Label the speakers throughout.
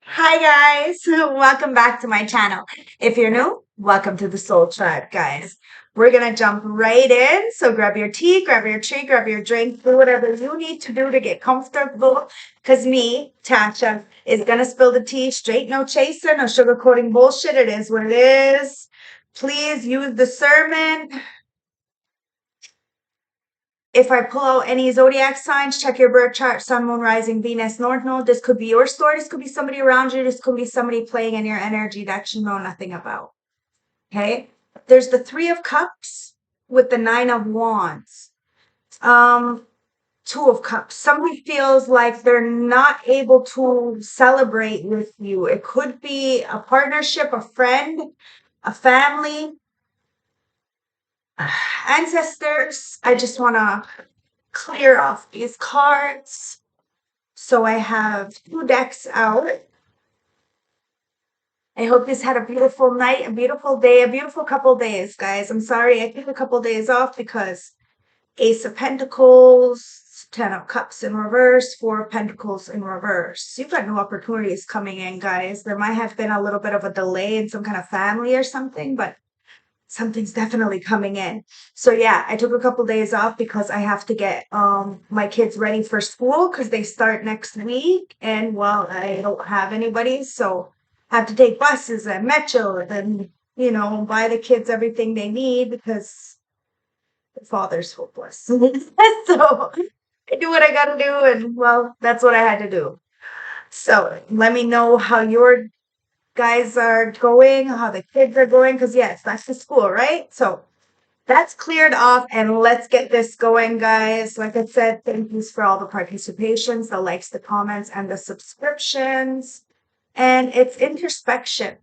Speaker 1: Hi guys, welcome back to my channel. If you're new, welcome to the Soul Tribe, guys. We're gonna jump right in. So grab your tea, grab your tree, grab your drink, do whatever you need to do to get comfortable. Cause me, Tasha, is gonna spill the tea straight, no chaser, no sugarcoating bullshit. It is what it is. Please use discernment. If I pull out any zodiac signs, check your birth chart, sun, moon, rising, Venus, north node. This could be your story. This could be somebody around you. This could be somebody playing in your energy that you know nothing about. Okay. There's the Three of Cups with the Nine of Wands. Um, Two of Cups. Somebody feels like they're not able to celebrate with you. It could be a partnership, a friend, a family, ancestors. I just want to clear off these cards. So I have two decks out. I hope this had a beautiful night, a beautiful day, a beautiful couple days, guys. I'm sorry I took a couple days off because Ace of Pentacles, Ten of Cups in reverse, Four of Pentacles in reverse. You've got new opportunities coming in, guys. There might have been a little bit of a delay in some kind of family or something, but something's definitely coming in. So yeah, I took a couple days off because I have to get my kids ready for school because they start next week, and well, I don't have anybody, so I have to take buses and metro and buy the kids everything they need because the father's hopeless. So I do what I gotta do, and well, that's what I had to do. So let me know how your guys are going, how the kids are going, because yes, that's the school, right? So that's cleared off, and let's get this going, guys. Like I said, thank yous for all the participations, the likes, the comments, and the subscriptions. And it's introspection.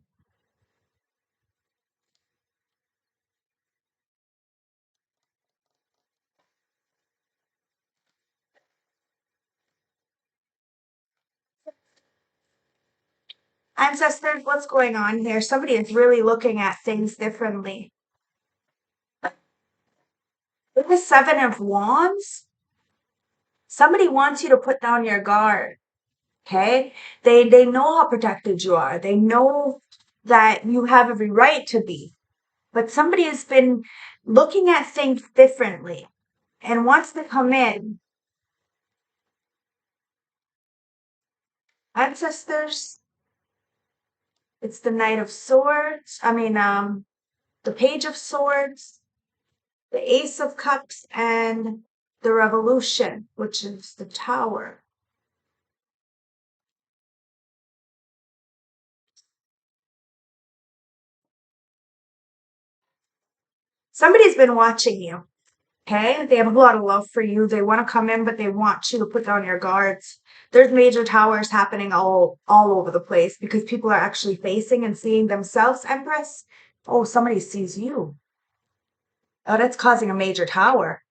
Speaker 1: Ancestors, what's going on here? Somebody is really looking at things differently. With the Seven of Wands, somebody wants you to put down your guard. Okay? They know how protected you are. They know that you have every right to be. But somebody has been looking at things differently and wants to come in. Ancestors, it's the Knight of Swords. The Page of Swords, the Ace of Cups, and the Revolution, which is the Tower. Somebody's been watching you. Okay, they have a lot of love for you. They want to come in, but they want you to put down your guards. There's major towers happening all over the place because people are actually facing and seeing themselves, Empress. Oh, somebody sees you. Oh, that's causing a major tower.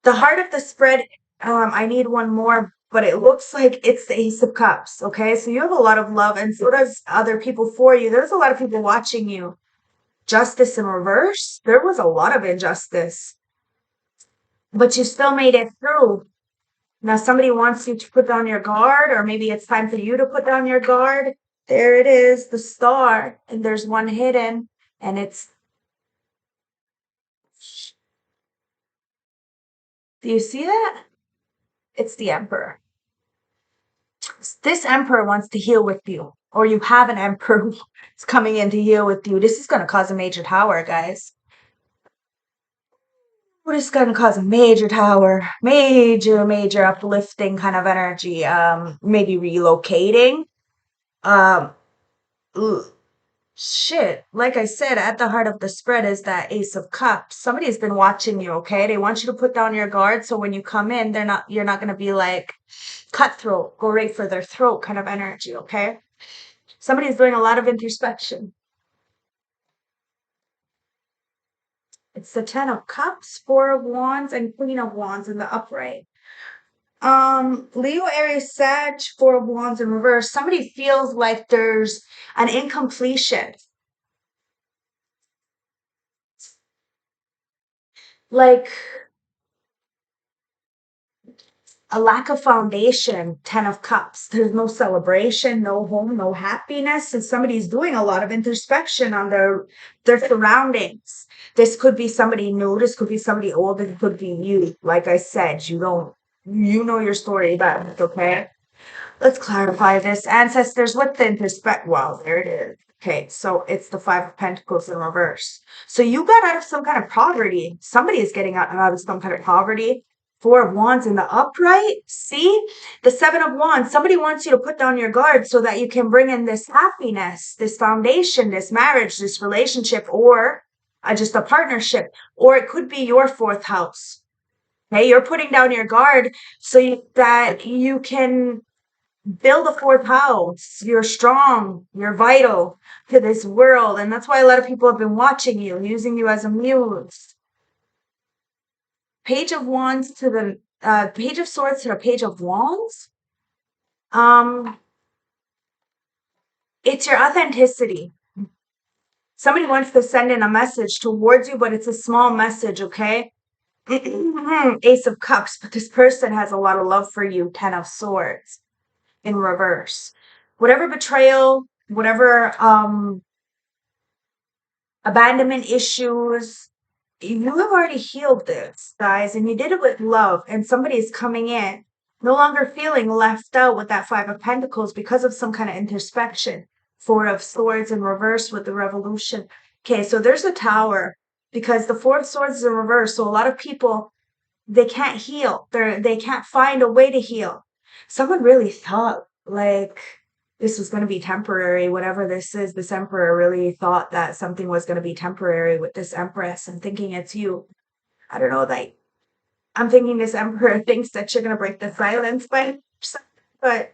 Speaker 1: The heart of the spread, I need one more, but it looks like it's the Ace of Cups. Okay, so you have a lot of love, and so does other people for you. There's a lot of people watching you. Justice in reverse. There was a lot of injustice, but you still made it through. Now somebody wants you to put down your guard, or maybe it's time for you to put down your guard. There it is, the star, and there's one hidden, and do you see that? It's the Emperor. This Emperor wants to heal with you, or you have an Emperor who's coming in to heal with you. This is going to cause a major tower, guys. This is going to cause a major tower, major uplifting kind of energy. Maybe relocating. Um, Shit, like I said, at the heart of the spread is that Ace of Cups. Somebody's been watching you, okay? They want you to put down your guard so when you come in, you're not gonna be like cutthroat, go right for their throat kind of energy, okay? Somebody's doing a lot of introspection. It's the Ten of Cups, Four of Wands, and Queen of Wands in the upright. Leo, Aries, Sag, Four of Wands in reverse. Somebody feels like there's an incompletion. Like a lack of foundation, 10 of cups. There's no celebration, no home, no happiness. And somebody's doing a lot of introspection on their surroundings. This could be somebody new, this could be somebody old, it could be you. Like I said, you know your story best, okay? Let's clarify this. Ancestors with the introspect. Well, there it is. Okay, so it's the Five of Pentacles in reverse. So you got out of some kind of poverty. Somebody is getting out of some kind of poverty. Four of Wands in the upright. See? The Seven of Wands. Somebody wants you to put down your guard so that you can bring in this happiness, this foundation, this marriage, this relationship, or just a partnership. Or it could be your fourth house. Okay, you're putting down your guard so that you can build a fourth house. You're strong, you're vital to this world. And that's why a lot of people have been watching you, using you as a muse. Page of Wands to the Page of Swords to the Page of Wands. It's your authenticity. Somebody wants to send in a message towards you, but it's a small message, okay? Ace of Cups, but this person has a lot of love for you. 10 of Swords in reverse. Whatever betrayal, whatever abandonment issues, you have already healed this, guys, and you did it with love, and somebody is coming in no longer feeling left out with that Five of Pentacles because of some kind of introspection. Four of Swords in reverse with the Revolution. Okay, so there's a Tower because the Four of Swords is in reverse, so a lot of people, they can't heal. They can't find a way to heal. Someone really thought like this was going to be temporary, whatever this is. This Emperor really thought that something was going to be temporary with this Empress and thinking it's you. I don't know, like, I'm thinking this Emperor thinks that you're going to break the silence, but it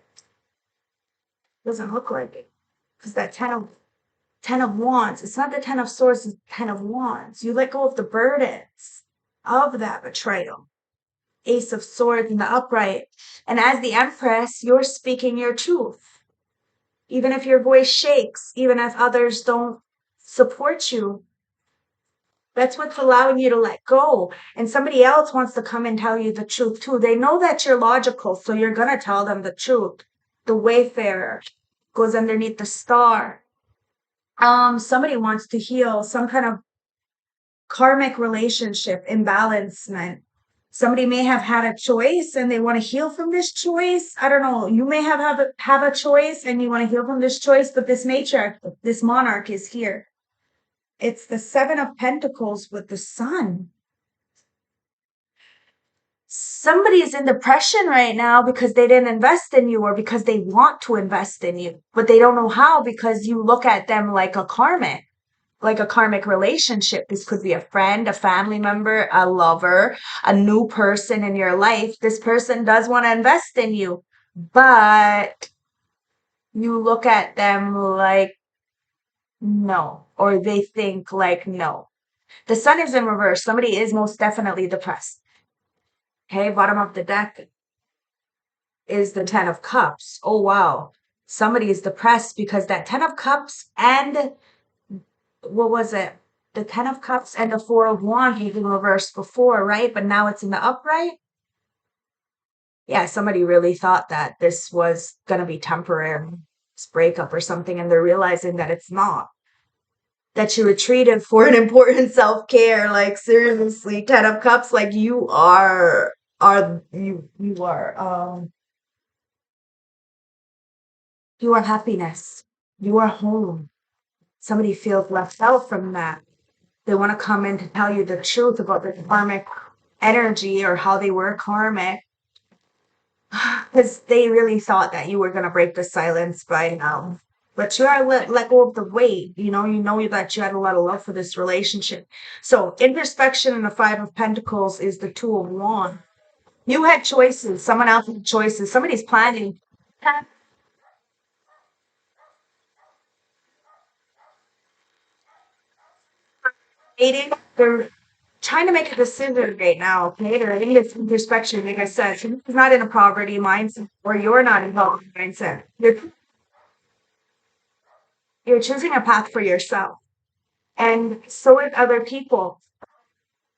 Speaker 1: doesn't look like it. Because that 10 of Wands, it's not the 10 of Swords, it's 10 of Wands. You let go of the burdens of that betrayal. Ace of Swords in the upright. And as the Empress, you're speaking your truth. Even if your voice shakes, even if others don't support you, that's what's allowing you to let go. And somebody else wants to come and tell you the truth too. They know that you're logical, so you're going to tell them the truth. The Wayfarer goes underneath the star. Somebody wants to heal some kind of karmic relationship imbalancement. Somebody may have had a choice and they want to heal from this choice. I don't know. You may have a choice and you want to heal from this choice, but this matriarch, this monarch is here. It's the Seven of Pentacles with the Sun. Somebody is in depression right now because they didn't invest in you or because they want to invest in you, but they don't know how because you look at them like a karmic relationship. This could be a friend, a family member, a lover, a new person in your life. This person does want to invest in you, but you look at them like no, or they think like no. The Sun is in reverse. Somebody is most definitely depressed. Okay, bottom of the deck is the 10 of Cups. Oh, wow. Somebody is depressed because that 10 of Cups and what was it? The 10 of Cups and the Four of Wands was in reverse before, right? But now it's in the upright. Yeah, somebody really thought that this was going to be temporary, this breakup or something, and they're realizing that it's not. That you retreated for an important self-care. Like, seriously, 10 of Cups, like you are happiness. You are home. Somebody feels left out from that. They want to come in to tell you the truth about the karmic energy or how they were karmic. Because they really thought that you were going to break the silence by now. But you are let go of the weight. You know that you had a lot of love for this relationship. So introspection in the Five of Pentacles is the Two of Wands. You had choices. Someone else had choices. Somebody's planning. Dating. They're trying to make a decision right now. Okay, they're in this introspection. Like I said, so it's not in a poverty mindset, or you're not in a poverty mindset. You're choosing a path for yourself, and so with other people.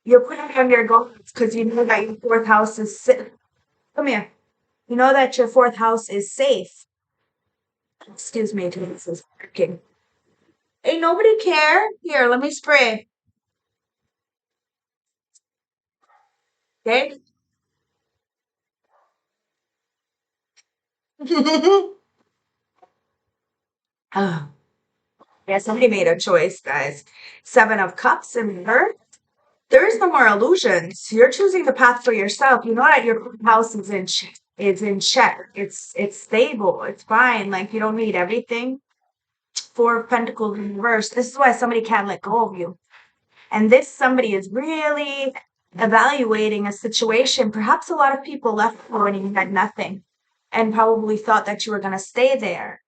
Speaker 1: You're putting on your goals because you know that your fourth house is Come here. You know that your fourth house is safe. Excuse me, this is working. Ain't nobody care. Here, let me spray. Okay? Ah, yeah, somebody made a choice, guys. Seven of Cups in her. There is no more illusions. You're choosing the path for yourself. You know that your house is in check. It's stable. It's fine. Like you don't need everything. Four of Pentacles in reverse. This is why somebody can't let go of you. And this somebody is really evaluating a situation. Perhaps a lot of people left you when you had nothing and probably thought that you were going to stay there.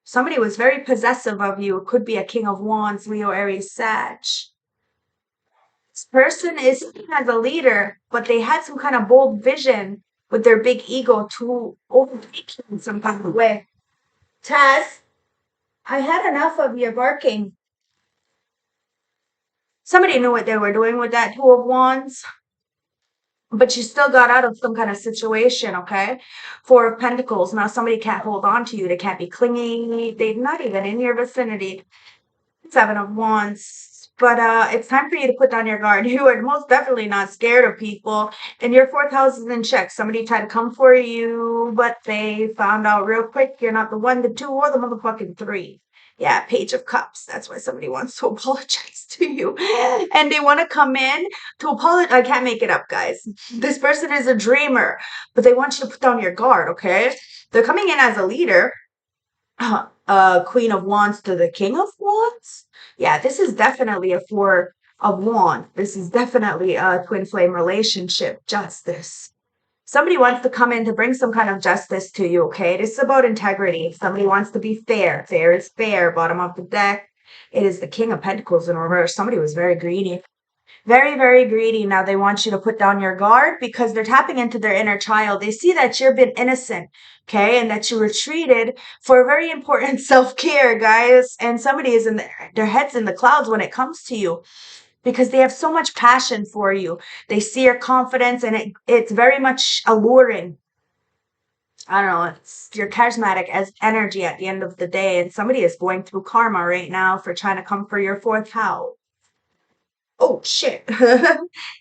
Speaker 1: Somebody was very possessive of you. It could be a King of Wands, Leo, Aries, Sag. This person is seen as a leader, but they had some kind of bold vision with their big ego to overtake you in some kind of way. Taz, I had enough of your barking. Somebody knew what they were doing with that Two of Wands, but you still got out of some kind of situation, okay? Four of Pentacles. Now somebody can't hold on to you. They can't be clingy. They're not even in your vicinity. Seven of Wands. But it's time for you to put down your guard. You are most definitely not scared of people. And your fourth house is in check. Somebody tried to come for you, but they found out real quick you're not the one, the two, or the motherfucking three. Yeah, Page of Cups. That's why somebody wants to apologize to you. And they want to come in to apologize. I can't make it up, guys. This person is a dreamer, but they want you to put down your guard, okay? They're coming in as a leader, Queen of Wands to the King of Wands. Yeah, this is definitely a Four of Wands. This is definitely a twin flame relationship. Justice. Somebody wants to come in to bring some kind of justice to you, okay? This is about integrity. Somebody wants to be fair. Fair is fair. Bottom of the deck. It is the King of Pentacles in reverse. Somebody was very greedy. Very, very greedy. Now they want you to put down your guard because they're tapping into their inner child. They see that you've been innocent, okay, and that you retreated for very important self-care, guys. And somebody is their head's in the clouds when it comes to you because they have so much passion for you. They see your confidence and it's very much alluring. I don't know, you're charismatic as energy at the end of the day, and somebody is going through karma right now for trying to come for your fourth house. Oh shit.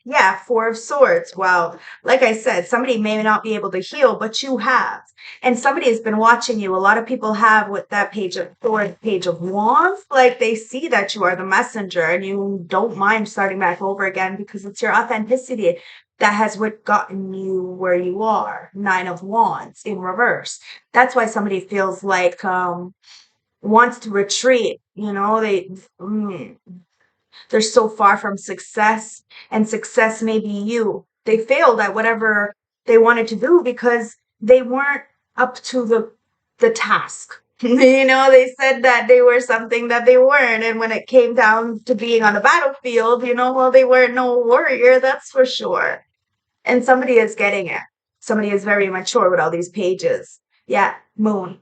Speaker 1: Yeah, Four of Swords. Well, like I said, somebody may not be able to heal, but you have. And somebody has been watching you. A lot of people have with that Page of Swords, Page of Wands. Like they see that you are the messenger and you don't mind starting back over again because it's your authenticity that has what gotten you where you are. Nine of Wands in reverse. That's why somebody feels like wants to retreat. You know, they're so far from success, and success may be you. They failed at whatever they wanted to do because they weren't up to the task. You know, they said that they were something that they weren't. And when it came down to being on the battlefield, you know, well, they weren't no warrior, that's for sure. And somebody is getting it. Somebody is very mature with all these pages. Yeah, Moon.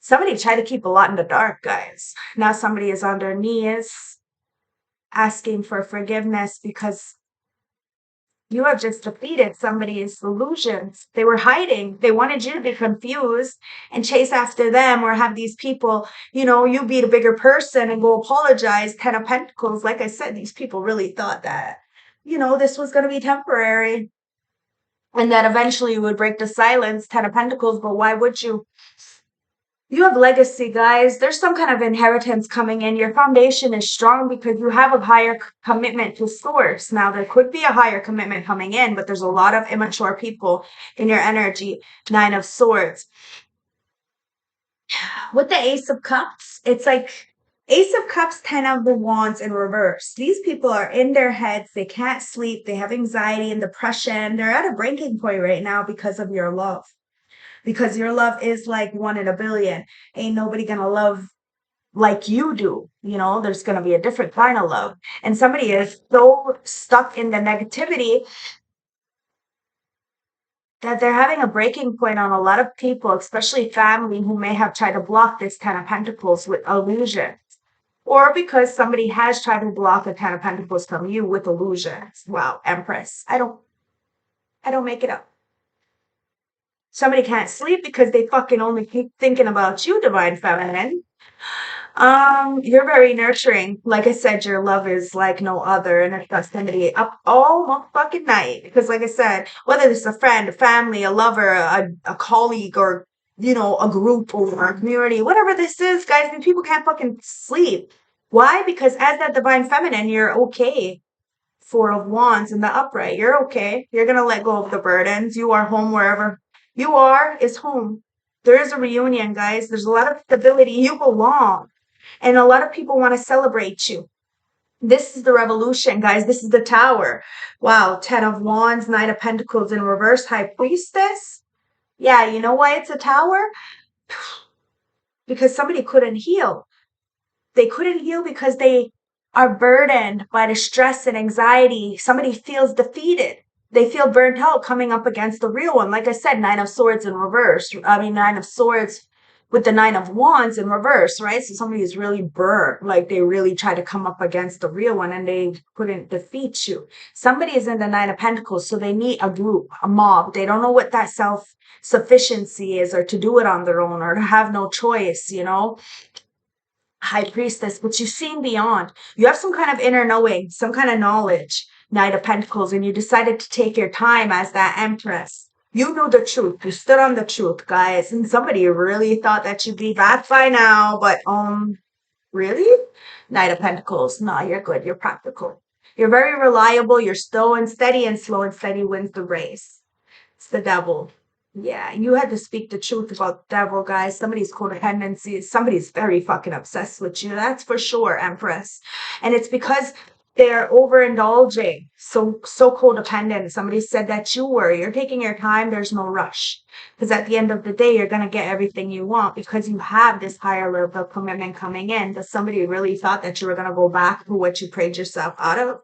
Speaker 1: Somebody tried to keep a lot in the dark, guys. Now somebody is on their knees asking for forgiveness because you have just defeated somebody's illusions. They were hiding. They wanted you to be confused and chase after them or have these people, you know, you be the bigger person and go apologize. Ten of Pentacles. Like I said, these people really thought that, you know, this was going to be temporary and that eventually you would break the silence. Ten of Pentacles. But why would you? You have legacy, guys. There's some kind of inheritance coming in. Your foundation is strong because you have a higher commitment to source. Now, there could be a higher commitment coming in, but there's a lot of immature people in your energy. Nine of Swords. With the Ace of Cups, it's like Ace of Cups, Ten of the Wands in reverse. These people are in their heads. They can't sleep. They have anxiety and depression. They're at a breaking point right now because of your love. Because your love is like 1 in a billion. Ain't nobody gonna love like you do. You know, there's gonna be a different kind of love. And somebody is so stuck in the negativity that they're having a breaking point on a lot of people, especially family who may have tried to block this Ten of Pentacles with illusions. Or because somebody has tried to block the Ten of Pentacles from you with illusions. Wow, Empress. I don't make it up. Somebody can't sleep because they fucking only keep thinking about you, divine feminine. You're very nurturing. Like I said, your love is like no other, and it's got somebody up all fucking night. Because, like I said, whether it's a friend, a family, a lover, a colleague, or a group or a community, whatever this is, guys, and people can't fucking sleep. Why? Because as that divine feminine, you're okay. Four of Wands in the upright. You're okay. You're gonna let go of the burdens. You are home wherever you are is home. There is a reunion, guys. There's a lot of stability. You belong. And a lot of people want to celebrate you. This is the revolution, guys. This is the tower. Wow. 10 of Wands, 9 of Pentacles in reverse, High Priestess. Yeah, you know why it's a tower? Because somebody couldn't heal. They couldn't heal because they are burdened by the stress and anxiety. Somebody feels defeated. They feel burnt out coming up against the real one. Like I said, 9 of Swords in reverse. 9 of Swords with the 9 of Wands in reverse, right? So somebody is really burnt. Like they really try to come up against the real one and they couldn't defeat you. Somebody is in the 9 of Pentacles, so they need a group, a mob. They don't know what that self-sufficiency is, or to do it on their own, or to have no choice, High Priestess, but you've seen beyond. You have some kind of inner knowing, some kind of knowledge, Knight of Pentacles, and you decided to take your time as that Empress. You knew the truth. You stood on the truth, guys. And somebody really thought that you'd be back by now, but really? Knight of Pentacles. No, you're good. You're practical. You're very reliable. You're slow and steady, and slow and steady wins the race. It's the devil. Yeah, you had to speak the truth about the devil, guys. Somebody's codependency. Somebody's very fucking obsessed with you. That's for sure, Empress. And it's because they're overindulging. So codependent. Somebody said that you were. You're taking your time. There's no rush. Because at the end of the day, you're going to get everything you want because you have this higher level of commitment coming in. But somebody really thought that you were going to go back to what you prayed yourself out of.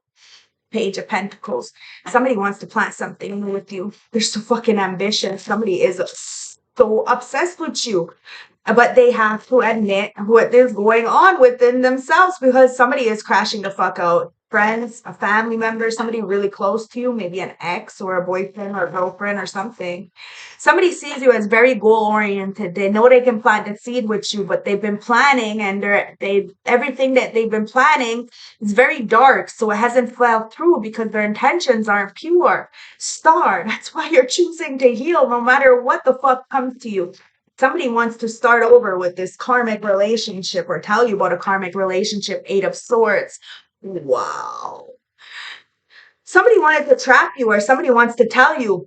Speaker 1: Page of Pentacles. Somebody wants to plant something with you. They're so fucking ambitious. Somebody is so obsessed with you. But they have to admit what is going on within themselves because somebody is crashing the fuck out. Friends, a family member, somebody really close to you, maybe an ex or a boyfriend or a girlfriend or something. Somebody sees you as very goal-oriented. They know they can plant the seed with you, but they've been planning and everything that they've been planning is very dark. So it hasn't fell through because their intentions aren't pure. Star, that's why you're choosing to heal no matter what the fuck comes to you. Somebody wants to start over with this karmic relationship or tell you about a karmic relationship, 8 of Swords. Wow. Somebody wanted to trap you or somebody wants to tell you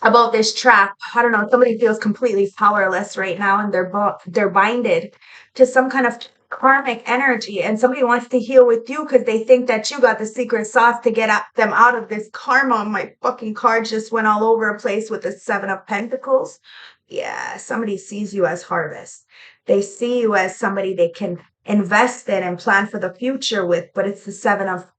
Speaker 1: about this trap. I don't know. Somebody feels completely powerless right now and they're binded to some kind of karmic energy, and somebody wants to heal with you because they think that you got the secret sauce to get them out of this karma. My fucking card just went all over a place with the 7 of Pentacles. Yeah, somebody sees you as harvest. They see you as somebody they can invest in and plan for the future with, but it's the 7 of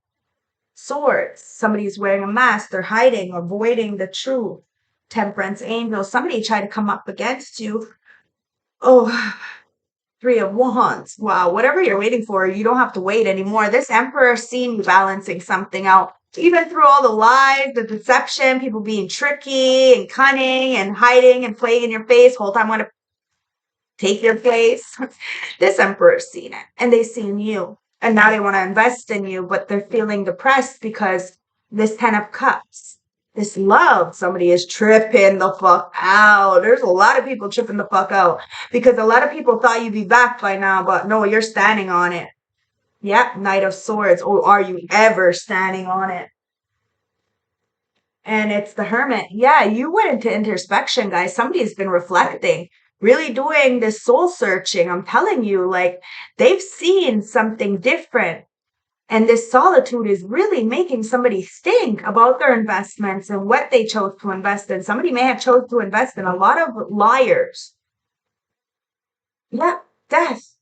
Speaker 1: Swords. Somebody's wearing a mask. They're hiding, avoiding the truth. Temperance angel. Somebody tried to come up against you. Oh, 3 of Wands. Wow, whatever you're waiting for, you don't have to wait anymore. This Emperor's seen you balancing something out. Even through all the lies, the deception, people being tricky and cunning and hiding and playing in your face, whole time want to take your place. This Emperor's seen it, and they've seen you. And now they want to invest in you, but they're feeling depressed because this 10 of Cups, this love, somebody is tripping the fuck out. There's a lot of people tripping the fuck out because a lot of people thought you'd be back by now, but no, you're standing on it. Yep, Knight of Swords. Or are you ever standing on it? And it's the Hermit. Yeah, you went into introspection, guys. Somebody's been reflecting, really doing this soul searching. I'm telling you, like, they've seen something different. And this solitude is really making somebody think about their investments and what they chose to invest in. Somebody may have chose to invest in a lot of liars. Yeah, death.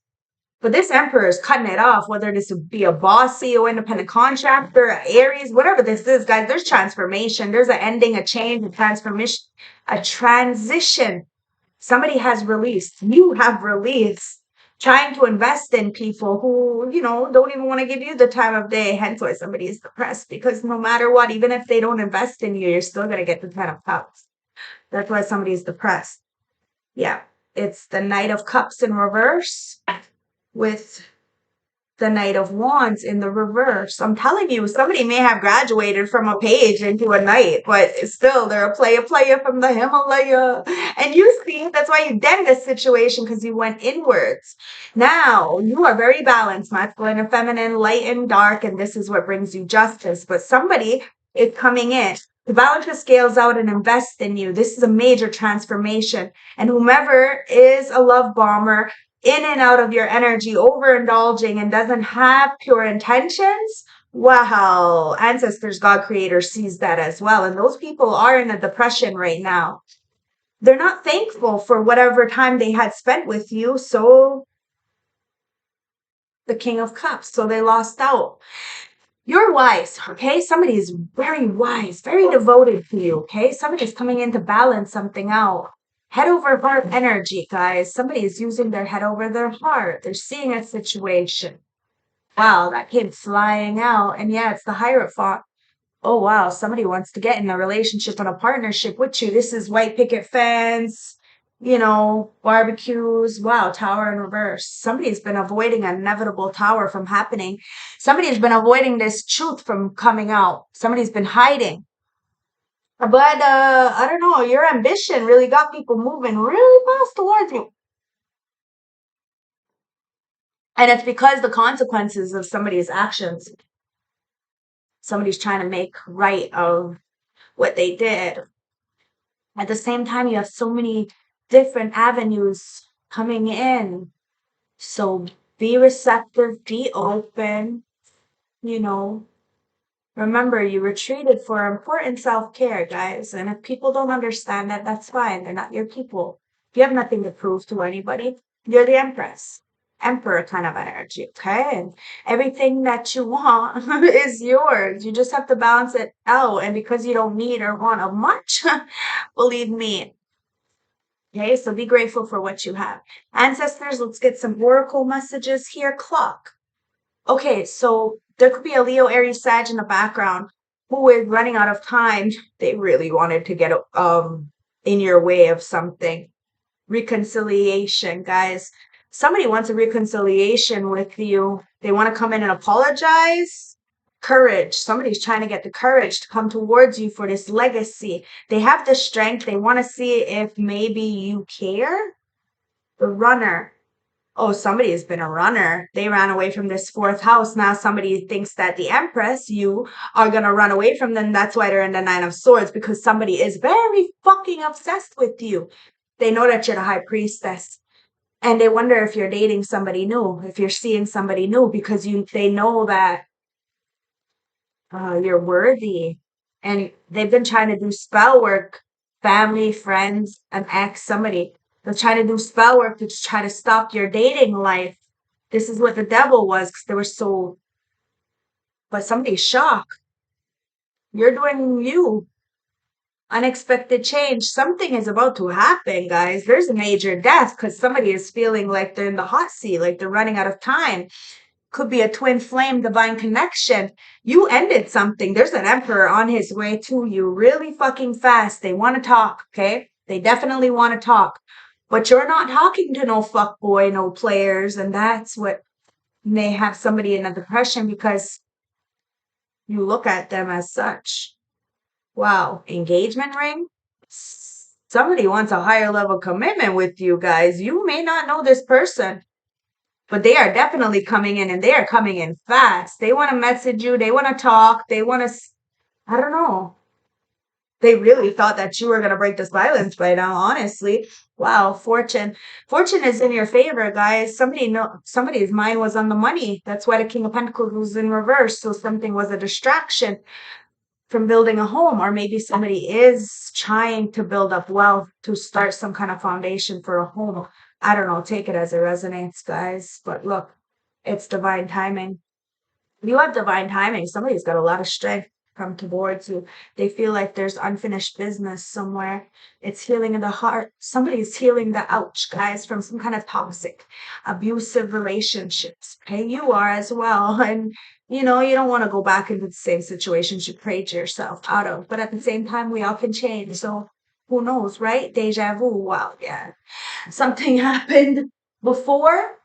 Speaker 1: But this Emperor is cutting it off, whether this would be a boss, CEO, independent contractor, Aries, whatever this is, guys. There's transformation. There's an ending, a change, a transformation, a transition. Somebody has released. You have released trying to invest in people who, don't even want to give you the time of day. Hence why somebody is depressed, because no matter what, even if they don't invest in you, you're still going to get the 10 of cups. That's why somebody is depressed. Yeah. It's the Knight of Cups in reverse with the Knight of Wands in the reverse. I'm telling you, somebody may have graduated from a page into a knight, but still they're a player from the Himalaya. And you see, that's why you did this situation, because you went inwards. Now you are very balanced, masculine and feminine, light and dark, and this is what brings you justice. But somebody is coming in to balance the scales out and invest in you. This is a major transformation. And whomever is a love bomber, in and out of your energy, overindulging, and doesn't have pure intentions, wow, ancestors, God creator sees that as well. And those people are in a depression right now. They're not thankful for whatever time they had spent with you. So the King of Cups, so they lost out. You're wise, okay? Somebody is very wise, very devoted to you, okay? Somebody's coming in to balance something out. Head over heart energy, guys. Somebody is using their head over their heart. They're seeing a situation. Wow, that came flying out. And yeah, it's the Hierophant. Oh, wow. Somebody wants to get in a relationship and a partnership with you. This is white picket fence, barbecues. Wow, Tower in reverse. Somebody's been avoiding an inevitable tower from happening. Somebody's been avoiding this truth from coming out. Somebody's been hiding. But I don't know, your ambition really got people moving really fast towards you. And it's because the consequences of somebody's actions. Somebody's trying to make right of what they did. At the same time, you have so many different avenues coming in. So be receptive, be open, you know. Remember, you retreated for important self-care, guys. And if people don't understand that, that's fine. They're not your people. You have nothing to prove to anybody. You're the Empress. Emperor kind of energy, okay? And everything that you want is yours. You just have to balance it out. And because you don't need or want a much, believe me. Okay, so be grateful for what you have. Ancestors, let's get some oracle messages here. Clock. Okay, so there could be a Leo, Aries, Sag in the background who is running out of time. They really wanted to get in your way of something. Reconciliation, guys. Somebody wants a reconciliation with you. They want to come in and apologize. Courage. Somebody's trying to get the courage to come towards you for this legacy. They have the strength. They want to see if maybe you care. The runner. Oh, somebody has been a runner. They ran away from this fourth house. Now somebody thinks that the Empress, you are going to run away from them. That's why they're in the Nine of Swords, because somebody is very fucking obsessed with you. They know that you're the High Priestess. And they wonder if you're dating somebody new, if you're seeing somebody new, because they know that you're worthy. And they've been trying to do spell work, family, friends, an ex, somebody. They're trying to do spell work to try to stop your dating life. This is what the devil was, because they were so, but somebody's shocked. You're doing you. Unexpected change. Something is about to happen, guys. There's a major death because somebody is feeling like they're in the hot seat, like they're running out of time. Could be a twin flame, divine connection. You ended something. There's an emperor on his way to you really fucking fast. They want to talk, okay? They definitely want to talk. But you're not talking to no fuckboy, no players, and that's what may have somebody in a depression, because you look at them as such. Wow, engagement ring? Somebody wants a higher level commitment with you guys. You may not know this person, but they are definitely coming in, and they are coming in fast. They want to message you. They want to talk. They want to, I don't know. They really thought that you were going to break the silence by now, honestly. Wow, fortune. Fortune is in your favor, guys. Somebody's mind was on the money. That's why the King of Pentacles was in reverse. So something was a distraction from building a home, or maybe somebody is trying to build up wealth to start some kind of foundation for a home. I don't know, take it as it resonates, guys. But look, it's divine timing. You have divine timing. Somebody's got a lot of strength. come towards you. They feel like there's unfinished business somewhere. It's healing in the heart. Somebody's healing the ouch, guys, from some kind of toxic, abusive relationships. Okay, you are as well. And you know, you don't want to go back into the same situations you prayed yourself out of. But at the same time, we all can change. So who knows, right? Deja vu. Wow, yeah. Something happened before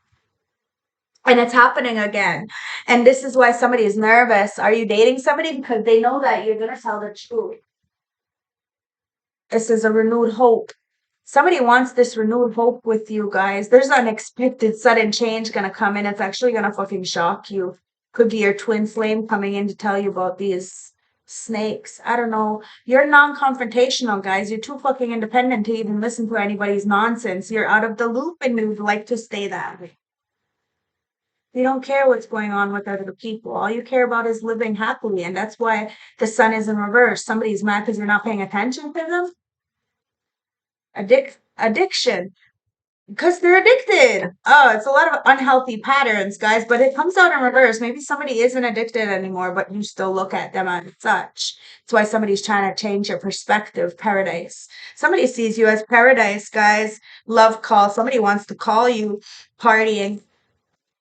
Speaker 1: and it's happening again. And this is why somebody is nervous. Are you dating somebody? Because they know that you're going to tell the truth. This is a renewed hope. Somebody wants this renewed hope with you guys. There's unexpected sudden change going to come in. It's actually going to fucking shock you. Could be your twin flame coming in to tell you about these snakes. I don't know. You're non-confrontational, guys. You're too fucking independent to even listen to anybody's nonsense. You're out of the loop and you'd like to stay that way. You don't care what's going on with other people. All you care about is living happily. And that's why the sun is in reverse. Somebody's mad because you're not paying attention to them. Addiction. Because they're addicted. Oh, it's a lot of unhealthy patterns, guys, but it comes out in reverse. Maybe somebody isn't addicted anymore, but you still look at them as such. That's why somebody's trying to change your perspective. Paradise. Somebody sees you as paradise, guys. Love call. Somebody wants to call you partying.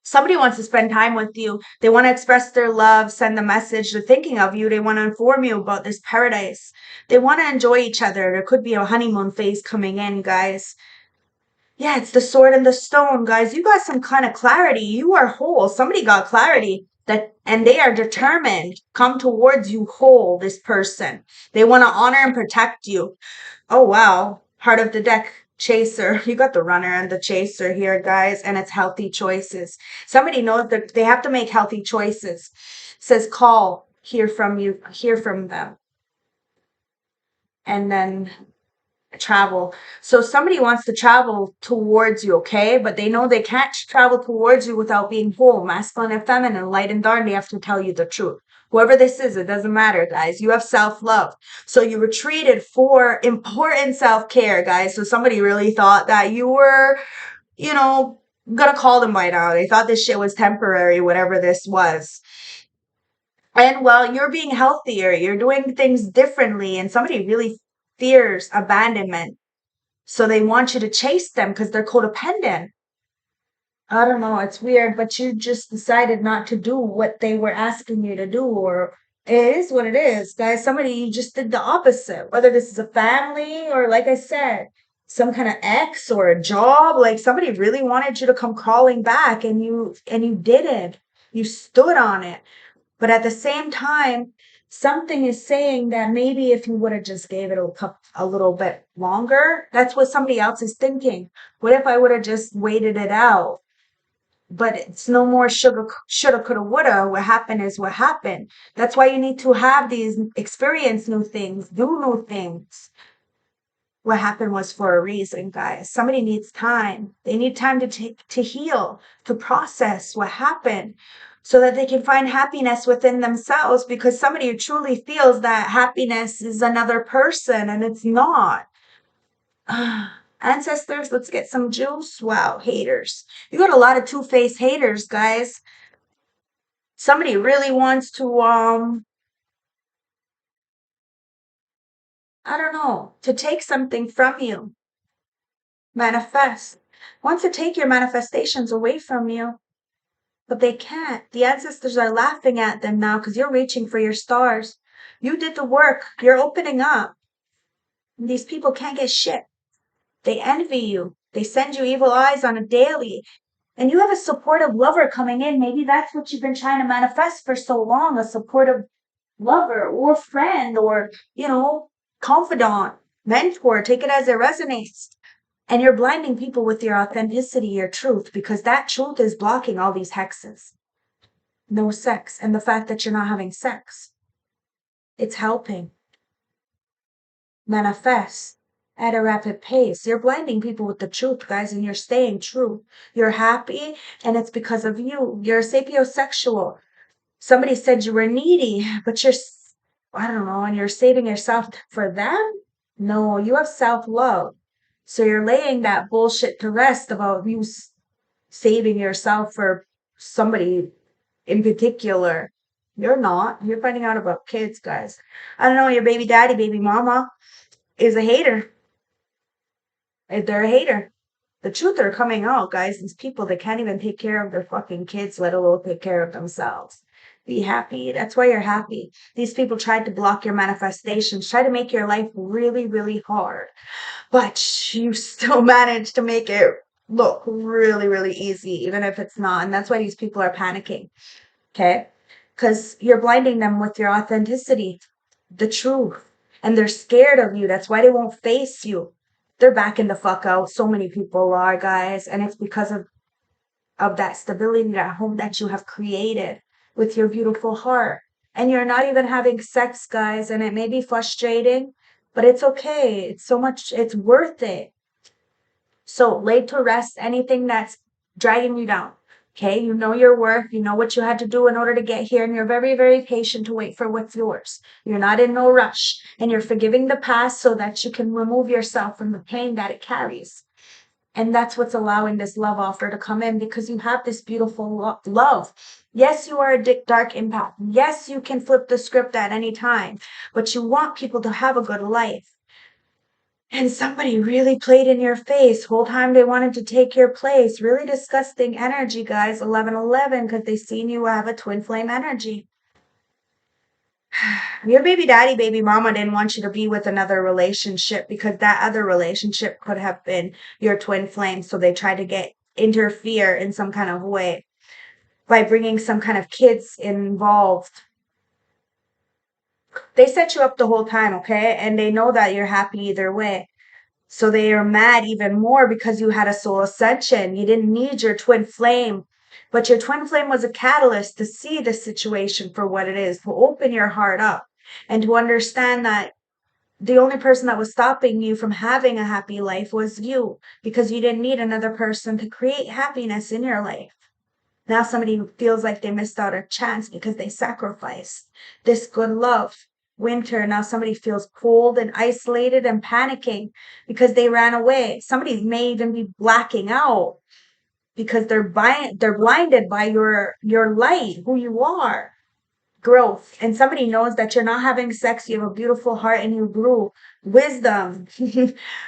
Speaker 1: Somebody wants to spend time with you. They want to express their love, send a message. They're thinking of you. They want to inform you about this paradise. They want to enjoy each other. There could be a honeymoon phase coming in, guys. Yeah, it's the sword and the stone, guys. You got some kind of clarity. You are whole. Somebody got clarity that, and they are determined. Come towards you whole, this person. They want to honor and protect you. Oh, wow. Heart of the deck, chaser. You got the runner and the chaser here, guys, and it's healthy choices. Somebody knows that they have to make healthy choices. It says call, hear from you, hear from them. And then travel. So somebody wants to travel towards you, okay? But they know they can't travel towards you without being whole, masculine and feminine, light and dark. They have to tell you the truth. Whoever this is, it doesn't matter, guys. You have self-love. So you retreated for important self-care, guys. So somebody really thought that you were, you know, gonna call them by now. They thought this shit was temporary, whatever this was. And well, you're being healthier. You're doing things differently. And somebody really fears abandonment. So they want you to chase them because they're codependent. I don't know, it's weird, but you just decided not to do what they were asking you to do, or it is what it is, guys. Somebody you just did the opposite, whether this is a family or, like I said, some kind of ex or a job. Like somebody really wanted you to come crawling back, and you didn't. You stood on it. But at the same time, something is saying that maybe if you would have just gave it a little bit longer, that's what somebody else is thinking. What if I would have just waited it out? But it's no more sugar, shoulda, coulda, woulda. What happened is what happened. That's why you need to have these experience new things, do new things. What happened was for a reason, guys. Somebody needs time. They need time to heal, to process what happened so that they can find happiness within themselves, because somebody who truly feels that happiness is another person and it's not. Ancestors, let's get some juice. Wow, haters. You got a lot of two-faced haters, guys. Somebody really wants to I don't know, to take something from you. Manifest. Wants to take your manifestations away from you. But they can't. The ancestors are laughing at them now because you're reaching for your stars. You did the work. You're opening up. And these people can't get shit. They envy you. They send you evil eyes on a daily. And you have a supportive lover coming in. Maybe that's what you've been trying to manifest for so long, a supportive lover or friend or, confidant, mentor. Take it as it resonates. And you're blinding people with your authenticity, your truth, because that truth is blocking all these hexes. No sex. And the fact that you're not having sex, it's helping. Manifest at a rapid pace. You're blinding people with the truth, guys, and you're staying true. You're happy, and it's because of you. You're sapiosexual. Somebody said you were needy, but I don't know, and you're saving yourself for them? No, you have self-love. So you're laying that bullshit to rest about you saving yourself for somebody in particular. You're not. You're finding out about kids, guys. I don't know, your baby daddy, baby mama is a hater. They're a hater. The truth are coming out, guys. These people, they can't even take care of their fucking kids, let alone take care of themselves. Be happy. That's why you're happy. These people tried to block your manifestations, try to make your life really, really hard. But you still manage to make it look really, really easy, even if it's not. And that's why these people are panicking. Okay? Because you're blinding them with your authenticity, the truth. And they're scared of you. That's why they won't face you. They're backing the fuck out. So many people are, guys. And it's because of that stability, that home that you have created with your beautiful heart. And you're not even having sex, guys. And it may be frustrating, but it's okay. It's so much, it's worth it. So lay to rest anything that's dragging you down. Okay, you know your worth, you know what you had to do in order to get here, and you're very, very patient to wait for what's yours. You're not in no rush, and you're forgiving the past so that you can remove yourself from the pain that it carries. And that's what's allowing this love offer to come in, because you have this beautiful love. Yes, you are a dark empath. Yes, you can flip the script at any time, but you want people to have a good life. And somebody really played in your face. Whole time they wanted to take your place. Really disgusting energy, guys. 1111, because they seen you have a twin flame energy. Your baby daddy, baby mama didn't want you to be with another relationship, because that other relationship could have been your twin flame. So they tried to interfere in some kind of way by bringing some kind of kids involved. They set you up the whole time, okay? And they know that you're happy either way. So they are mad even more because you had a soul ascension. You didn't need your twin flame, but your twin flame was a catalyst to see the situation for what it is, to open your heart up and to understand that the only person that was stopping you from having a happy life was you, because you didn't need another person to create happiness in your life. Now somebody feels like they missed out a chance because they sacrificed this good love. Winter, now somebody feels cold and isolated and panicking because they ran away. Somebody may even be blacking out because they're blinded by your light, who you are, growth. And somebody knows that you're not having sex, you have a beautiful heart, and you grew wisdom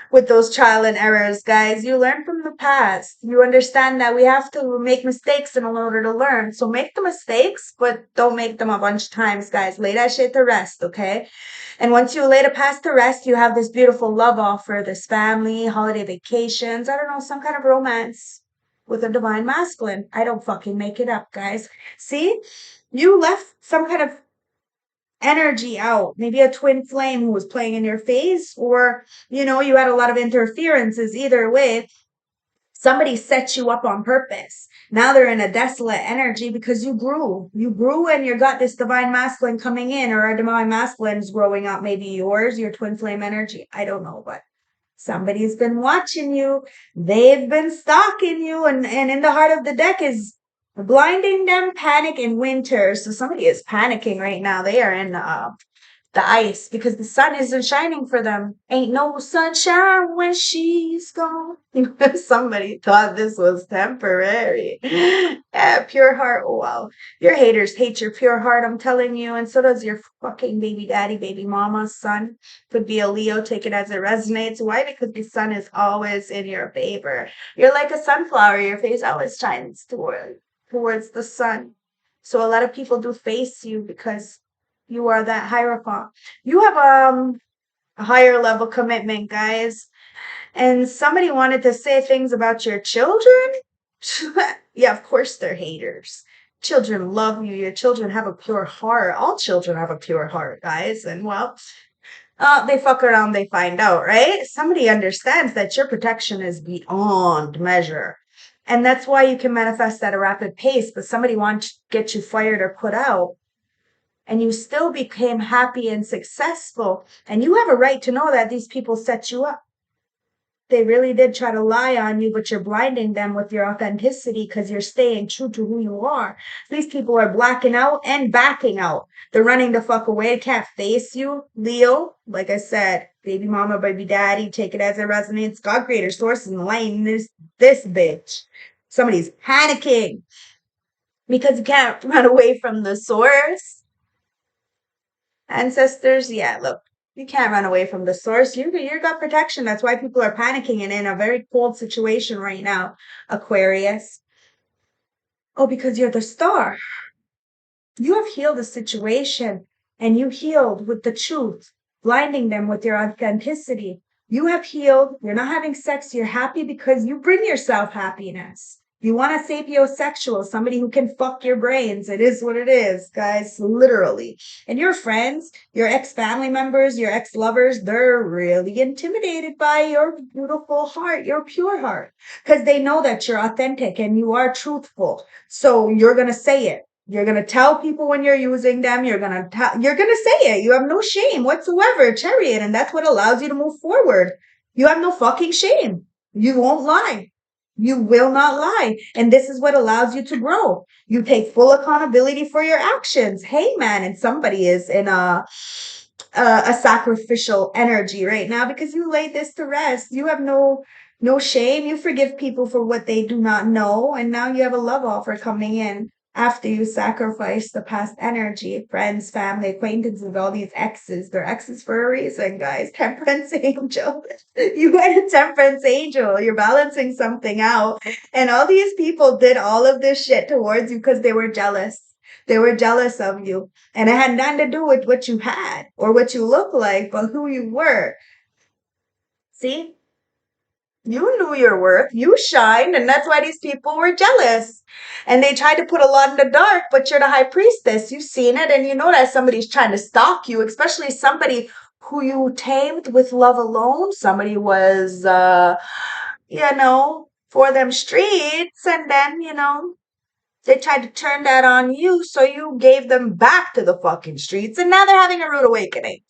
Speaker 1: with those trial and errors, guys. You learn from the past. You understand that we have to make mistakes in order to learn. So make the mistakes, but don't make them a bunch of times, guys. Lay that shit to rest, okay? And once you lay the past to rest, you have this beautiful love offer, this family, holiday vacations, I don't know, some kind of romance with a divine masculine. I don't fucking make it up, guys. See? You left some kind of energy out. Maybe a twin flame who was playing in your face, or, you had a lot of interferences. Either way, somebody set you up on purpose. Now they're in a desolate energy because you grew. You grew and you got this divine masculine coming in, or a divine masculine is growing up. Maybe yours, your twin flame energy. I don't know, but somebody's been watching you. They've been stalking you. And in the heart of the deck is blinding them, panic, and winter. So somebody is panicking right now. They are in the ice because the sun isn't shining for them. Ain't no sunshine when she's gone. Somebody thought this was temporary. Yeah, pure heart. Oh, wow. Your haters hate your pure heart, I'm telling you. And so does your fucking baby daddy, baby mama, son. Could be a Leo. Take it as it resonates. Why? Because the sun is always in your favor. You're like a sunflower. Your face always shines towards the sun. So a lot of people do face you because you are that hierophant. You have a higher level commitment, guys. And somebody wanted to say things about your children. Yeah, of course they're haters. Children love you. Your children have a pure heart. All children have a pure heart, guys. And well, they fuck around, they find out, right? Somebody understands that your protection is beyond measure. And that's why you can manifest at a rapid pace, but somebody wants to get you fired or put out. And you still became happy and successful. And you have a right to know that these people set you up. They really did try to lie on you, but you're blinding them with your authenticity because you're staying true to who you are. These people are blacking out and backing out. They're running the fuck away. They can't face you. Leo, like I said, baby mama, baby daddy, take it as it resonates. God creator, source, and light this bitch. Somebody's panicking because you can't run away from the source. Ancestors, yeah, look, you can't run away from the source. You got protection. That's why people are panicking and in a very cold situation right now, Aquarius. Oh, because you're the star. You have healed the situation and you healed with the truth, blinding them with your authenticity. You have healed. You're not having sex. You're happy because you bring yourself happiness. You want a sapiosexual, somebody who can fuck your brains. It is what it is, guys, literally. And your friends, your ex family members, your ex lovers, they're really intimidated by your beautiful heart, your pure heart, because they know that you're authentic and you are truthful. So you're going to say it. You're gonna tell people when you're using them. You're gonna say it. You have no shame whatsoever, Chariot, and that's what allows you to move forward. You have no fucking shame. You won't lie. You will not lie, and this is what allows you to grow. You take full accountability for your actions. Hey, man, and somebody is in a sacrificial energy right now because you laid this to rest. You have no shame. You forgive people for what they do not know, and now you have a love offer coming in after you sacrifice the past energy, friends, family, acquaintances, all these exes. They're exes for a reason, guys. Temperance angel. You went a temperance angel. You're balancing something out. And all these people did all of this shit towards you because they were jealous. They were jealous of you. And it had nothing to do with what you had or what you look like, but who you were. See? You knew your worth. You shined, and that's why these people were jealous. And they tried to put a lot in the dark, but you're the high priestess. You've seen it, and you know that somebody's trying to stalk you, especially somebody who you tamed with love alone. Somebody was, for them streets, and then, they tried to turn that on you, so you gave them back to the fucking streets, and now they're having a rude awakening.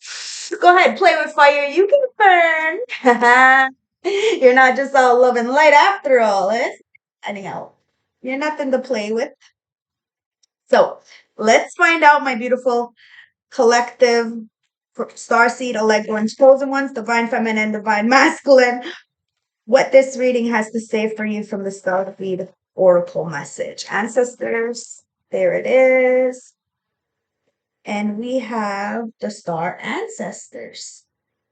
Speaker 1: Go ahead, play with fire. You can burn. You're not just all love and light after all, eh? Anyhow, you're nothing to play with. So let's find out, my beautiful collective starseed, Allegrans, chosen ones, divine feminine, divine masculine, what this reading has to say for you from the Starseed Oracle message. Ancestors, there it is. And we have the star ancestors.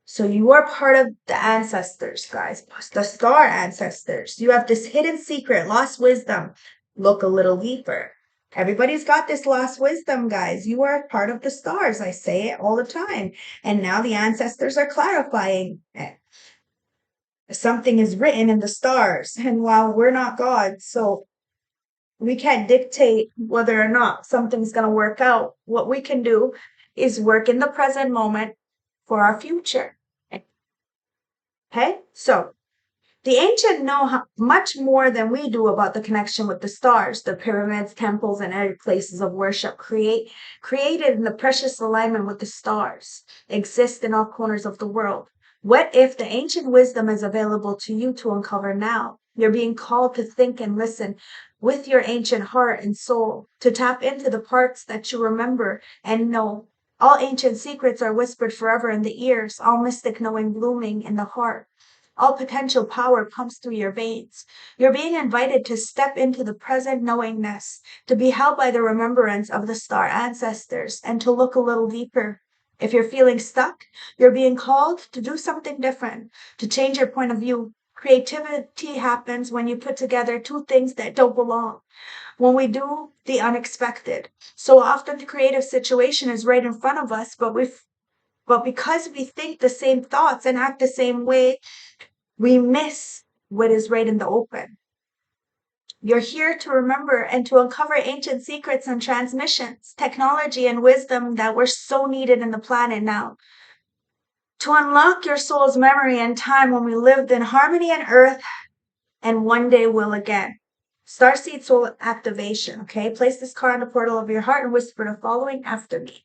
Speaker 1: So you are part of the ancestors, guys, the star ancestors. You have this hidden secret, lost wisdom. Look a little deeper. Everybody's got this lost wisdom, guys. You are part of the stars. I say it all the time. And now the ancestors are clarifying it. Something is written in the stars. And while we're not God, so we can't dictate whether or not something's going to work out. What we can do is work in the present moment for our future. Okay? So the ancient know much more than we do about the connection with the stars, the pyramids, temples, and other places of worship created in the precious alignment with the stars, exist in all corners of the world. What if the ancient wisdom is available to you to uncover now? You're being called to think and listen with your ancient heart and soul, to tap into the parts that you remember and know. All ancient secrets are whispered forever in the ears, all mystic knowing blooming in the heart. All potential power pumps through your veins. You're being invited to step into the present knowingness, to be held by the remembrance of the star ancestors, and to look a little deeper. If you're feeling stuck, you're being called to do something different, to change your point of view. Creativity happens when you put together two things that don't belong. When we do the unexpected. So often the creative situation is right in front of us, but because we think the same thoughts and act the same way, we miss what is right in the open. You're here to remember and to uncover ancient secrets and transmissions, technology and wisdom that were so needed in the planet now. To unlock your soul's memory and time when we lived in harmony on earth and one day will again. Starseed soul activation, okay? Place this card in the portal of your heart and whisper the following after me.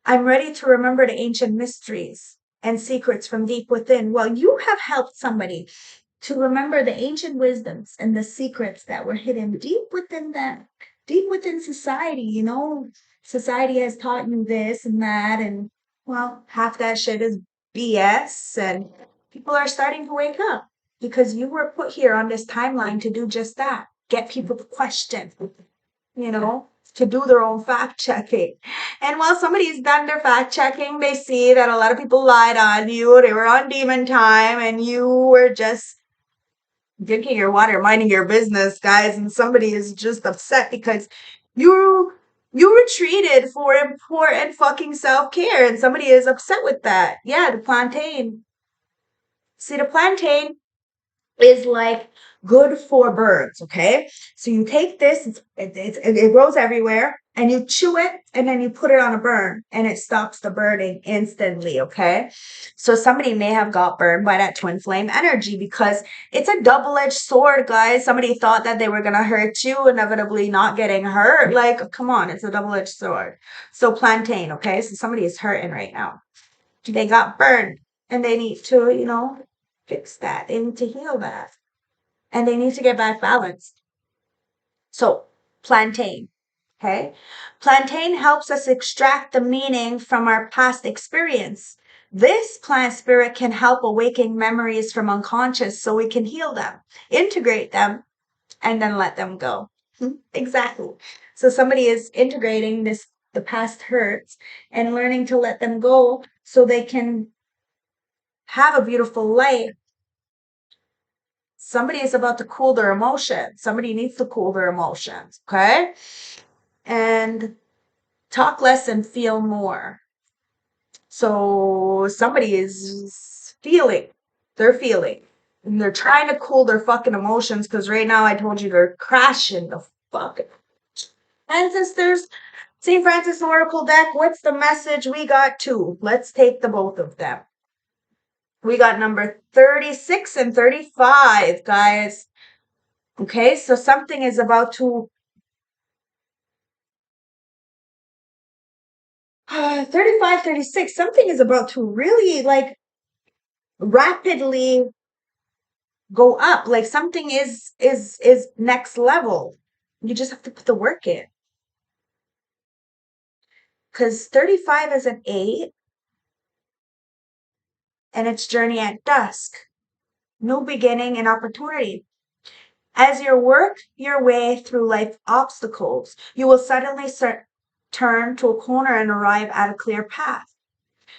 Speaker 1: I'm ready to remember the ancient mysteries and secrets from deep within. Well, you have helped somebody to remember the ancient wisdoms and the secrets that were hidden deep within them, deep within society. Society has taught you this and that, and well, half that shit is BS, and people are starting to wake up because you were put here on this timeline to do just that. Get people to question, you know? to do their own fact checking. And while somebody's done their fact checking, they see that a lot of people lied on you. They were on demon time and you were just drinking your water, minding your business, guys. And somebody is just upset because you you retreated for important fucking self-care and somebody is upset with that. Yeah, the plantain. See, the plantain is like good for birds, okay? So you take this, it grows everywhere, and you chew it, and then you put it on a burn, and it stops the burning instantly, okay? So somebody may have got burned by that twin flame energy because it's a double-edged sword, guys. Somebody thought that they were gonna hurt you, inevitably not getting hurt. Like, come on, it's a double-edged sword. So plantain, okay? So somebody is hurting right now. They got burned, and they need to, fix that. They need to heal that. And they need to get back balanced. So, plantain. Okay. Plantain helps us extract the meaning from our past experience. This plant spirit can help awaken memories from unconscious so we can heal them, integrate them, and then let them go. Exactly. So somebody is integrating the past hurts and learning to let them go so they can have a beautiful life. Somebody is about to cool their emotions. Somebody needs to cool their emotions, okay? And talk less and feel more. So somebody is feeling. They're feeling. And they're trying to cool their fucking emotions because right now I told you they're crashing the fucking. Ancestors, St. Francis Oracle deck, what's the message? We got two. Let's take the both of them. We got number 36 and 35, guys. Okay, so something is about to 35, 36. Something is about to really like rapidly go up. Like something is next level. You just have to put the work in. Because 35 is an 8 and it's journey at dusk. New beginning and opportunity. As you work your way through life obstacles, you will suddenly turn to a corner and arrive at a clear path.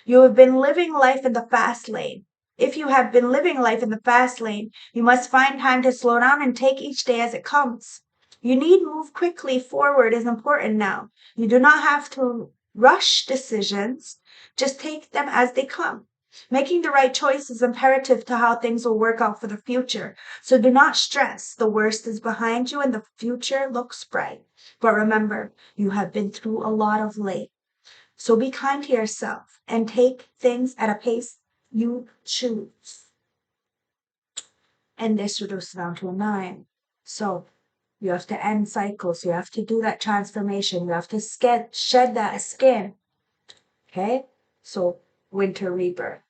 Speaker 1: You have been living life in the fast lane. If you have been living life in the fast lane, you must find time to slow down and take each day as it comes. You need move quickly forward is important now. You do not have to rush decisions, just take them as they come. Making the right choice is imperative to how things will work out for the future. So do not stress. The worst is behind you and the future looks bright. But remember, you have been through a lot of late. So be kind to yourself and take things at a pace you choose. And this reduces down to a 9. So you have to end cycles. You have to do that transformation. You have to shed that skin. Okay? So winter rebirth.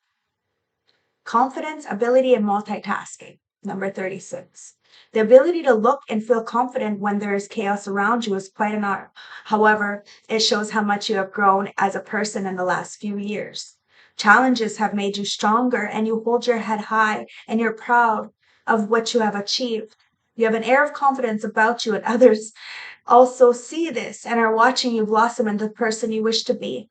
Speaker 1: Confidence, ability, and multitasking. Number 36. The ability to look and feel confident when there is chaos around you is quite an art. However, it shows how much you have grown as a person in the last few years. Challenges have made you stronger and you hold your head high and you're proud of what you have achieved. You have an air of confidence about you and others also see this and are watching you blossom into the person you wish to be.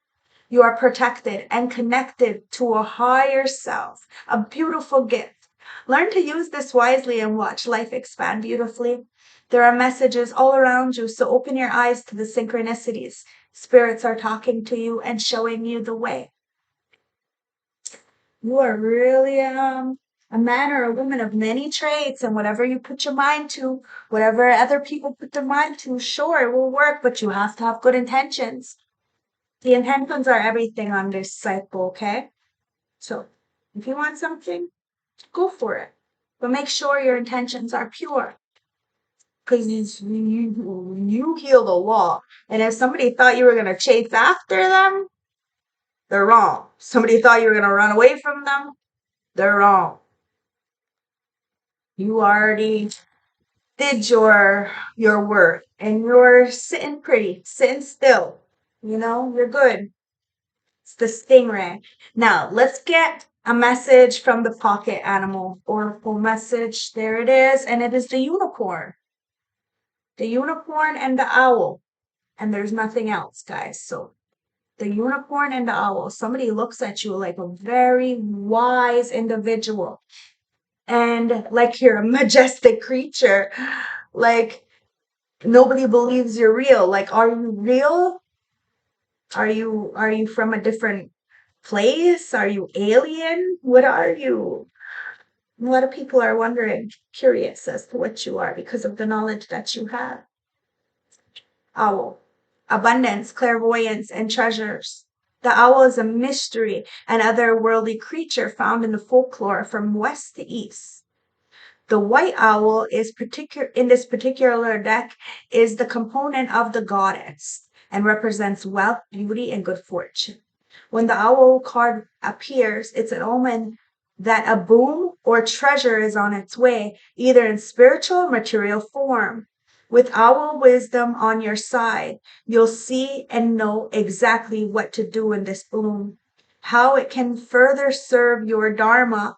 Speaker 1: You are protected and connected to a higher self, a beautiful gift. Learn to use this wisely and watch life expand beautifully. There are messages all around you, so open your eyes to the synchronicities. Spirits are talking to you and showing you the way. You are really a man or a woman of many traits, and whatever you put your mind to, whatever other people put their mind to, sure, it will work, but you have to have good intentions. The intentions are everything on this cycle, okay? So if you want something, go for it. But make sure your intentions are pure. Because you heal the law. And if somebody thought you were going to chase after them, they're wrong. Somebody thought you were going to run away from them, they're wrong. You already did your work. And you're sitting pretty, sitting still. You're good. It's the stingray. Now, let's get a message from the pocket animal oracle message. There it is. And it is the unicorn. The unicorn and the owl. and there's nothing else, guys. So the unicorn and the owl, somebody looks at you like a very wise individual and like you're a majestic creature. Like nobody believes you're real. Like, are you real? Are you from a different place? Are you alien? What are you? A lot of people are wondering, curious as to what you are because of the knowledge that you have. Owl, abundance, clairvoyance, and treasures. The owl is a mystery, an otherworldly creature found in the folklore from west to east. The white owl is in this particular deck is the component of the goddess and represents wealth, beauty, and good fortune. When the owl card appears, it's an omen that a boom or treasure is on its way, either in spiritual or material form. With owl wisdom on your side, you'll see and know exactly what to do in this boom, how it can further serve your dharma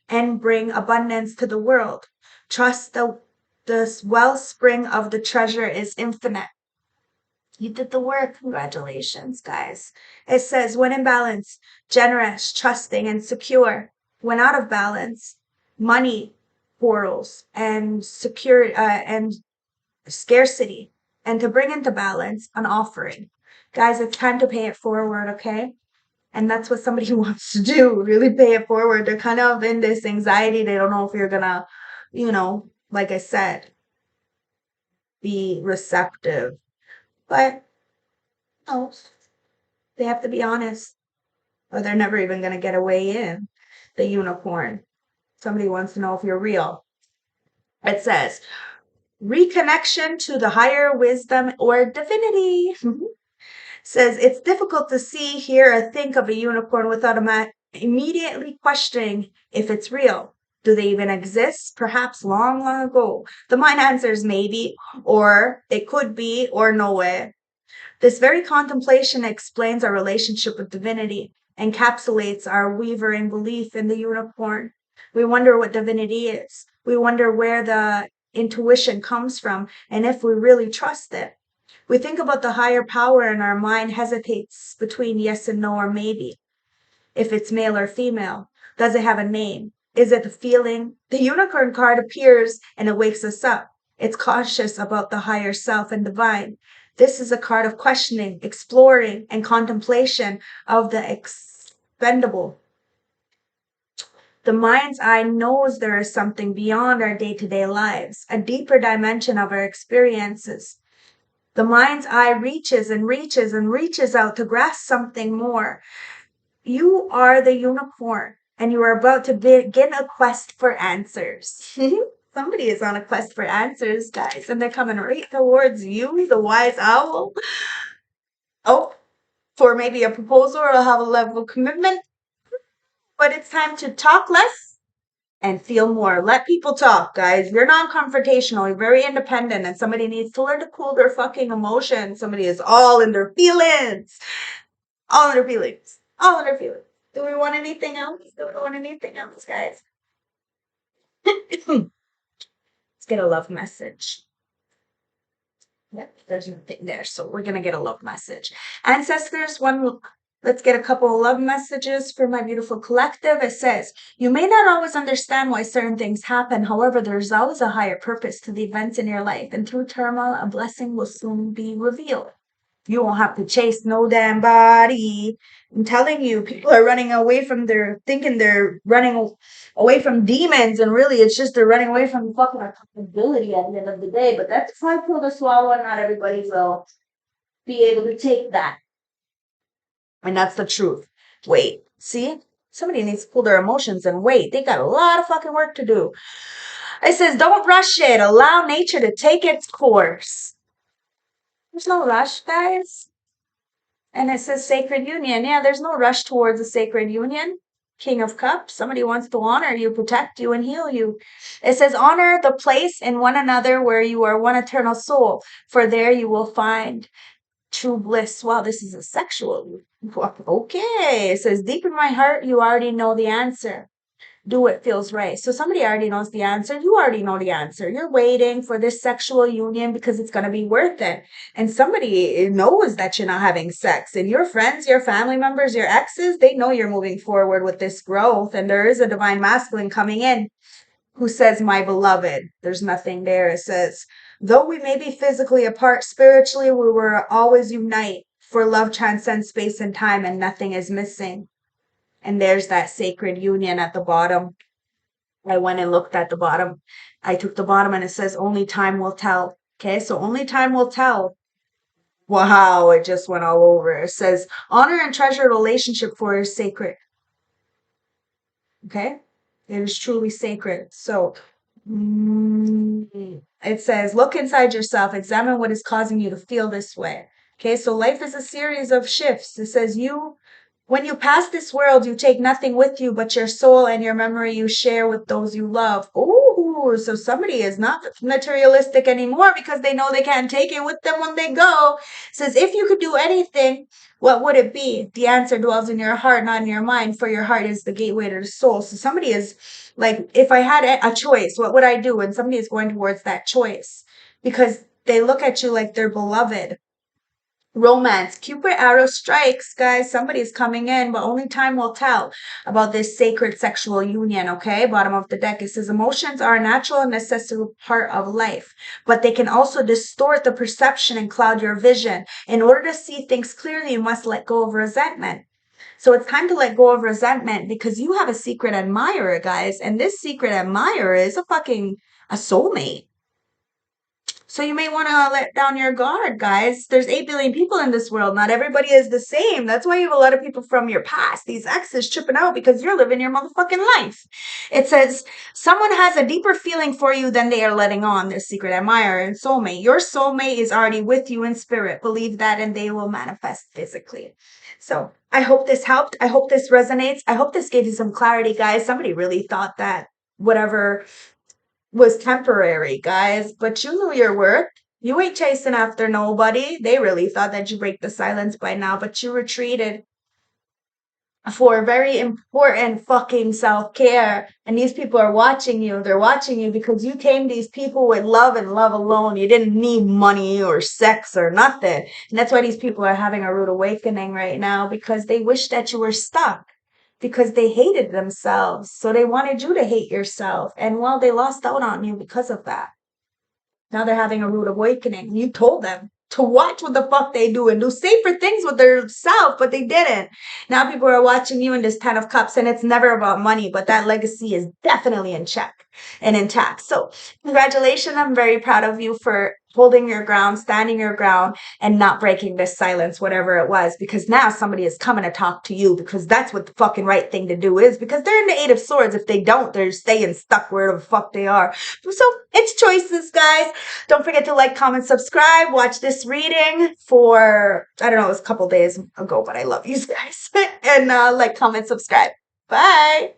Speaker 1: and bring abundance to the world. Trust the wellspring of the treasure is infinite. You did the work. Congratulations, guys. It says, when in balance, generous, trusting, and secure. When out of balance, money portals and and scarcity. And to bring into balance, an offering. Guys, it's time to pay it forward, okay? And that's what somebody wants to do, really pay it forward. They're kind of in this anxiety. They don't know if you're gonna, like I said, be receptive. But no, they have to be honest, or they're never even gonna get a way in. The unicorn. Somebody wants to know if you're real. It says, reconnection to the higher wisdom or divinity. Says it's difficult to see, hear, or think of a unicorn without immediately questioning if it's real. Do they even exist? Perhaps long, long ago. The mind answers maybe, or it could be, or no way. This very contemplation explains our relationship with divinity, encapsulates our wavering belief in the unicorn. We wonder what divinity is. We wonder where the intuition comes from and if we really trust it. We think about the higher power and our mind hesitates between yes and no or maybe. If it's male or female, does it have a name? Is it a feeling? The unicorn card appears and it wakes us up. It's cautious about the higher self and divine. This is a card of questioning, exploring, and contemplation of the expendable. The mind's eye knows there is something beyond our day-to-day lives, a deeper dimension of our experiences. The mind's eye reaches and reaches and reaches out to grasp something more. You are the unicorn, and you are about to begin a quest for answers. Somebody is on a quest for answers, guys, and they're coming right towards you, the wise owl. Oh, for maybe a proposal or have a level of commitment. But it's time to talk less and feel more. Let people talk, guys. You're not confrontational. You're very independent, and somebody needs to learn to cool their fucking emotions. Somebody is all in their feelings. All in their feelings. All in their feelings. Do we want anything else? Do we want anything else, guys? Let's get a love message. Yep, there's nothing there, so we're gonna get a love message. Ancestors, let's get a couple of love messages for my beautiful collective. It says, you may not always understand why certain things happen. However, there's always a higher purpose to the events in your life, and through turmoil, a blessing will soon be revealed. You won't have to chase no damn body. I'm telling you, people are running away from thinking they're running away from demons, and really it's just they're running away from fucking accountability at the end of the day. But that's a hard pill to swallow, and not everybody will be able to take that. And that's the truth. Wait, see? Somebody needs to pull their emotions and wait. They got a lot of fucking work to do. It says, don't rush it. Allow nature to take its course. There's no rush, guys. And it says sacred union. Yeah, there's no rush towards a sacred union. King of Cups. Somebody wants to honor you, protect you, and heal you. It says, honor the place in one another where you are one eternal soul, for there you will find true bliss. Wow, this is a sexual. Okay. It says, deep in my heart, you already know the answer. Do what feels right. So somebody already knows the answer. You already know the answer. You're waiting for this sexual union because it's going to be worth it. And somebody knows that you're not having sex. And your friends, your family members, your exes, they know you're moving forward with this growth. And there is a divine masculine coming in who says, my beloved. There's nothing there. It says, though we may be physically apart, spiritually, we will always unite. For love transcends space and time, and nothing is missing. And there's that sacred union at the bottom. I went and looked at the bottom. I took the bottom and it says, only time will tell. Okay, so only time will tell. Wow, it just went all over. It says, honor and treasure relationship for is sacred. Okay, it is truly sacred. So it says, look inside yourself, examine what is causing you to feel this way. Okay, so life is a series of shifts. It says, when you pass this world, you take nothing with you but your soul and your memory you share with those you love. Ooh, so somebody is not materialistic anymore because they know they can't take it with them when they go. It says, if you could do anything, what would it be? The answer dwells in your heart, not in your mind, for your heart is the gateway to the soul. So somebody is like, if I had a choice, what would I do? And somebody is going towards that choice because they look at you like they're beloved. Romance. Cupid arrow strikes, guys. Somebody's coming in, but only time will tell about this sacred sexual union, okay? Bottom of the deck, it says emotions are a natural and necessary part of life, but they can also distort the perception and cloud your vision. In order to see things clearly, you must let go of resentment. So it's time to let go of resentment because you have a secret admirer, guys, and this secret admirer is a soulmate. So you may want to let down your guard, guys. There's 8 billion people in this world. Not everybody is the same. That's why you have a lot of people from your past, these exes, tripping out because you're living your motherfucking life. It says someone has a deeper feeling for you than they are letting on, their secret admirer and soulmate. Your soulmate is already with you in spirit. Believe that and they will manifest physically. So I hope this helped. I hope this resonates. I hope this gave you some clarity, guys. Somebody really thought that whatever was temporary, guys, but you knew your worth. You ain't chasing after nobody. They really thought that you break the silence by now, but you retreated for very important fucking self-care. And these people are watching you. They're watching you because you tamed these people with love and love alone. You didn't need money or sex or nothing. And that's why these people are having a rude awakening right now because they wish that you were stuck. Because they hated themselves. So they wanted you to hate yourself. And well, they lost out on you because of that. Now they're having a rude awakening. You told them to watch what the fuck they do and do safer things with their self, but they didn't. Now people are watching you in this 10 of cups and it's never about money, but that legacy is definitely in check and intact. So congratulations. I'm very proud of you for holding your ground, standing your ground, and not breaking this silence, whatever it was, because now somebody is coming to talk to you because that's what the fucking right thing to do is because they're in the 8 of Swords. If they don't, they're staying stuck where the fuck they are. So it's choices, guys. Don't forget to like, comment, subscribe. Watch this reading for, I don't know, it was a couple days ago, but I love you guys. And like, comment, subscribe. Bye.